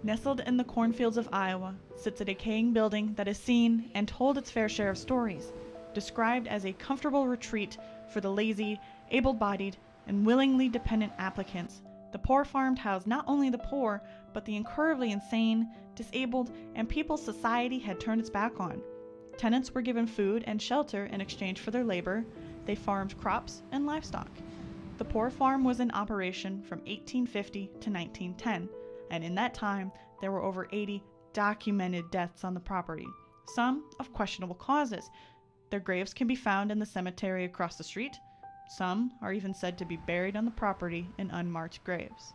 Nestled in the cornfields of Iowa sits a decaying building that has seen and told its fair share of stories, described as a comfortable retreat for the lazy, able-bodied, and willingly dependent applicants. The Poor Farm housed not only the poor, but the incurably insane, disabled, and people society had turned its back on. Tenants were given food and shelter in exchange for their labor. They farmed crops and livestock. The Poor Farm was in operation from 1850 to 1910, and in that time, there were over 80 documented deaths on the property, some of questionable causes. Their graves can be found in the cemetery across the street. Some are even said to be buried on the property in unmarked graves.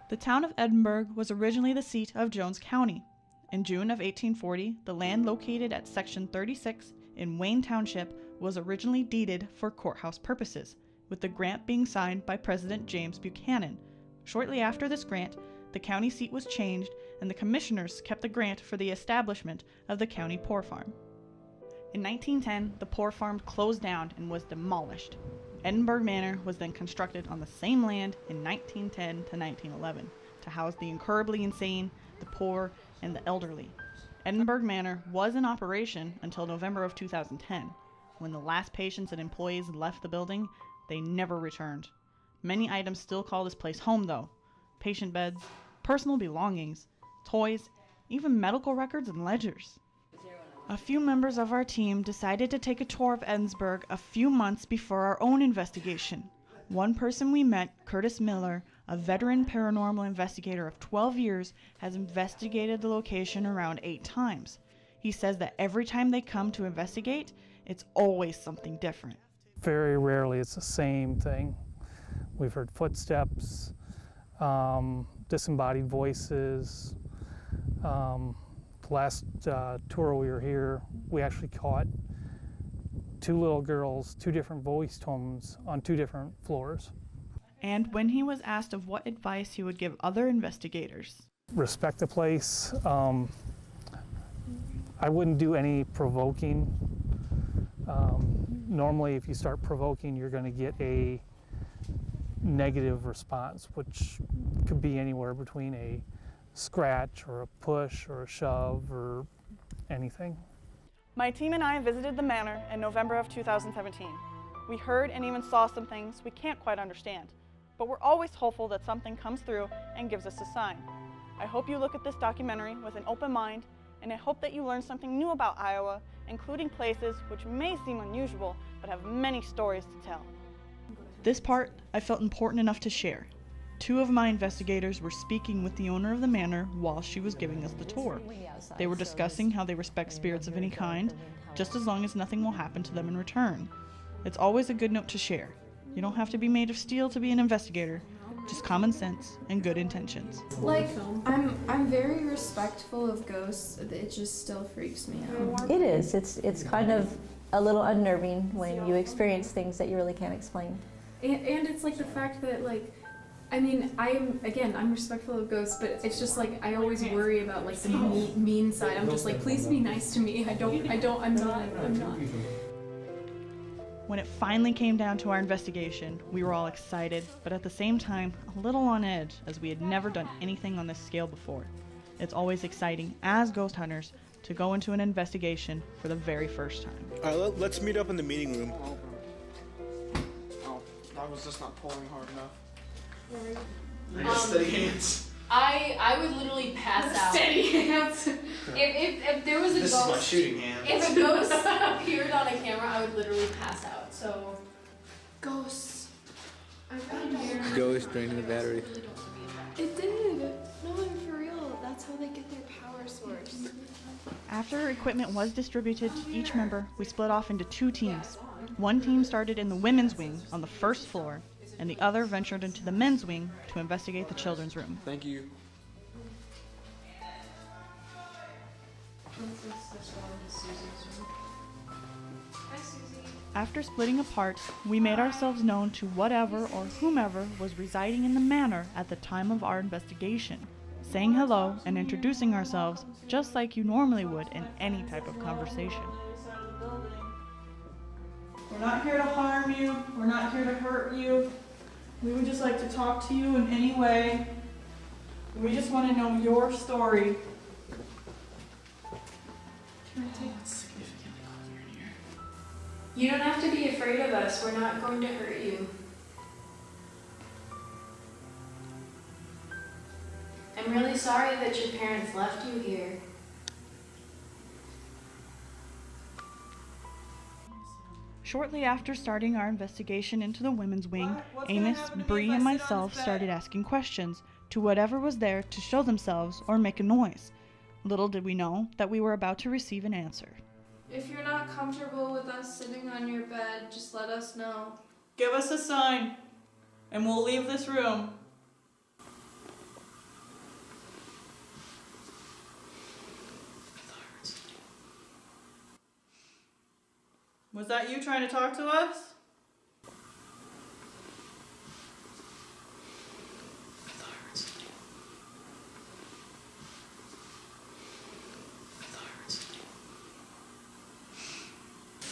The town of Edinburgh was originally the seat of Jones County. In June of 1840, the land located at Section 36 in Wayne Township was originally deeded for courthouse purposes, with the grant being signed by President James Buchanan. Shortly after this grant, the county seat was changed and the commissioners kept the grant for the establishment of the county Poor Farm. In 1910, the Poor Farm closed down and was demolished. Edinburgh Manor was then constructed on the same land in 1910 to 1911 to house the incurably insane, the poor, and the elderly. Edinburgh Manor was in operation until November of 2010. When the last patients and employees left the building, they never returned. Many items still call this place home though. Patient beds, personal belongings, toys, even medical records and ledgers. A few members of our team decided to take a tour of Edinburgh a few months before our own investigation. One person we met, Curtis Miller, a veteran paranormal investigator of 12 years, has investigated the location around 8 times. He says that every time they come to investigate, it's always something different. Very rarely it's the same thing. We've heard footsteps, disembodied voices. Last tour we were here, we actually caught 2 little girls, 2 different voice tones on 2 different floors. And when he was asked of what advice he would give other investigators. Respect the place. I wouldn't do any provoking. Normally if you start provoking, you're going to get a negative response, which could be anywhere between a scratch or a push or a shove or anything. My team and I visited the manor in November of 2017. We heard and even saw some things we can't quite understand, but we're always hopeful that something comes through and gives us a sign. I hope you look at this documentary with an open mind, and I hope that you learn something new about Iowa, including places which may seem unusual but have many stories to tell. This part I felt important enough to share. 2 of my investigators were speaking with the owner of the manor while she was giving us the tour. They were discussing how they respect spirits of any kind, just as long as nothing will happen to them in return. It's always a good note to share. You don't have to be made of steel to be an investigator, just common sense and good intentions. Like, I'm very respectful of ghosts, it just still freaks me out. It is. It's kind of a little unnerving when you experience things that you really can't explain. And it's like the fact that, like, I mean, I'm respectful of ghosts, but it's just like, I always worry about like the mean side. I'm just like, please be nice to me. I'm not. When it finally came down to our investigation, we were all excited, but at the same time, a little on edge, as we had never done anything on this scale before. It's always exciting, as ghost hunters, to go into an investigation for the very first time. Alright, let's meet up in the meeting room. Oh, I was just not pulling hard enough. Steady hands. I would literally pass out. Steady hands. If there was a This ghost, is my shooting hand. if a ghost appeared on a camera, I would literally pass out. So Ghosts. I've been here. Ghost draining the battery. It did. No, I'm for real. That's how they get their power source. After equipment was distributed to each member, we split off into 2 teams. One team started in the women's wing on the first floor, and the other ventured into the men's wing to investigate the children's room. Thank you. After splitting apart, we made ourselves known to whatever or whomever was residing in the manor at the time of our investigation, saying hello and introducing ourselves just like you normally would in any type of conversation. We're not here to harm you, we're not here to hurt you. We would just like to talk to you in any way We just want to know your story. You don't have to be afraid of us. We're not going to hurt you. I'm really sorry that your parents left you here. Shortly after starting our investigation into the women's wing, Amos, Bree, and myself started asking questions to whatever was there to show themselves or make a noise. Little did we know that we were about to receive an answer. If you're not comfortable with us sitting on your bed, just let us know. Give us a sign, and we'll leave this room. Was that you trying to talk to us?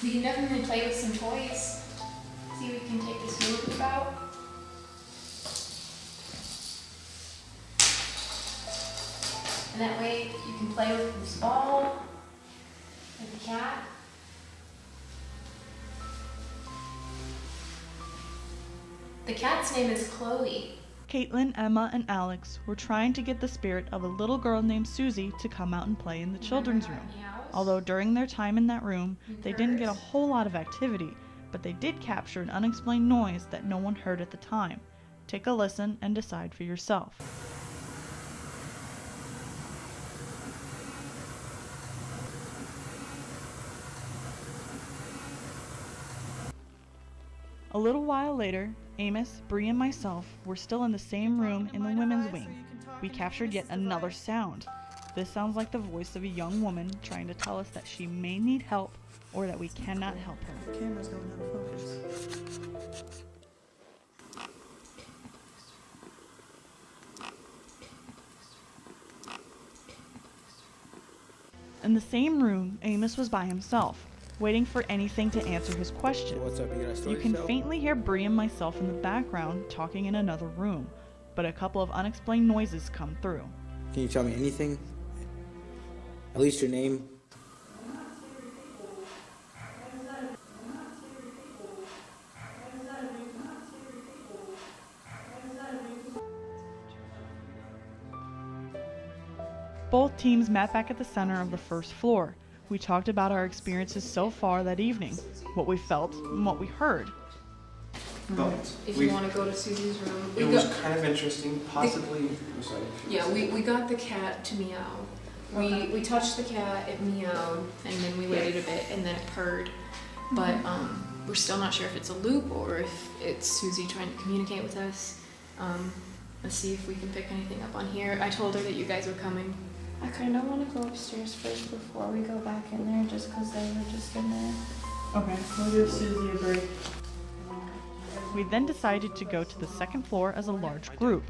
We can definitely play with some toys. See if we can take this hula hoop out. And that way you can play with this ball, with the cat. The cat's name is Chloe. Caitlin, Emma, and Alex were trying to get the spirit of a little girl named Susie to come out and play in the children's room. Although during their time in that room, they didn't get a whole lot of activity, but they did capture an unexplained noise that no one heard at the time. Take a listen and decide for yourself. A little while later, Amos, Bree, and myself were still in the same room in the women's wing. We captured yet another sound. This sounds like the voice of a young woman trying to tell us that she may need help or that we cannot help her. The camera's going out of focus. In the same room, Amos was by himself, waiting for anything to answer his question. What's up? You got a story You can to tell? faintly hear Bree and myself in the background talking in another room, but a couple of unexplained noises come through. Can you tell me anything? At least your name? Both teams met back at the center of the first floor. We talked about our experiences so far that evening, what we felt and what we heard. But If you want to go to Susie's room, it was kind of interesting, possibly. I'm sorry. Yeah, we got the cat to meow. We touched the cat, it meowed, and then we waited a bit, and then it purred. But we're still not sure if it's a loop or if it's Susie trying to communicate with us. Let's see if we can pick anything up on here. I told her that you guys were coming. I kind of want to go upstairs first before we go back in there, just because they were just in there. Okay, we'll give Susie a break. We then decided to go to the second floor as a large group.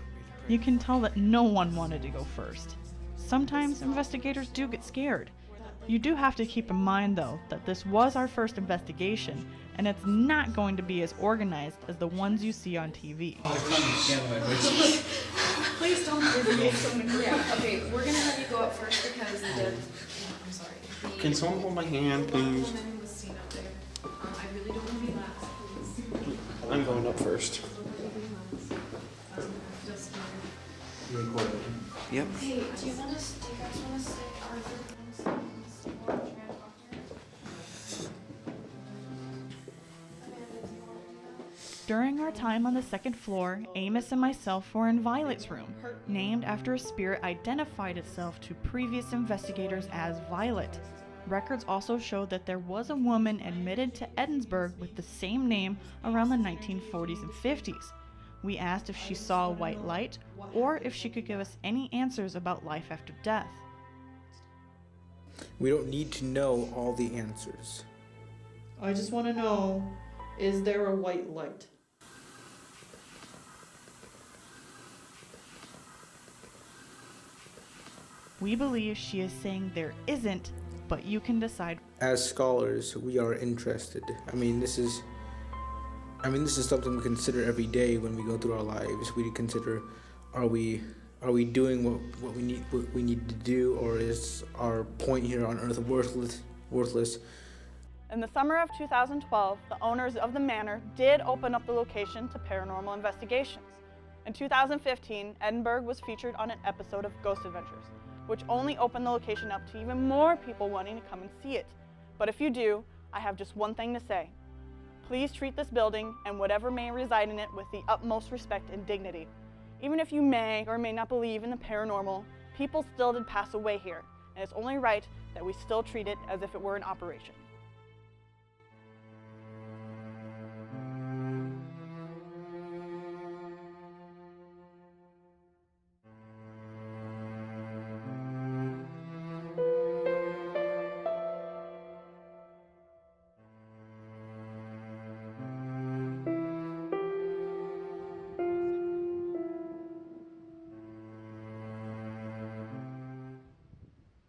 You can tell that no one wanted to go first. Sometimes investigators do get scared. You do have to keep in mind, though, that this was our first investigation, and it's not going to be as organized as the ones you see on TV. Please don't deviate so many. Yeah, okay, we're gonna have you go up first because I'm sorry. Can someone hold my hand, please? Woman was seen up there. I really don't want to be last, please. I'm going up first. Just Yep. Hey, do you guys want to stay Arthur? During our time on the second floor, Amos and myself were in Violet's room, named after a spirit identified itself to previous investigators as Violet. Records also showed that there was a woman admitted to Edinburgh with the same name around the 1940s and 50s. We asked if she saw a white light or if she could give us any answers about life after death. We don't need to know all the answers. I just want to know, is there a white light? We believe she is saying there isn't, but you can decide. As scholars, we are interested. I mean, this is something we consider every day when we go through our lives. We consider, are we are we doing what we need to do, or is our point here on Earth worthless? In the summer of 2012, the owners of the manor did open up the location to paranormal investigations. In 2015, Edinburgh was featured on an episode of Ghost Adventures, which only opened the location up to even more people wanting to come and see it. But if you do, I have just one thing to say. Please treat this building and whatever may reside in it with the utmost respect and dignity. Even if you may or may not believe in the paranormal, people still did pass away here, and it's only right that we still treat it as if it were an operation.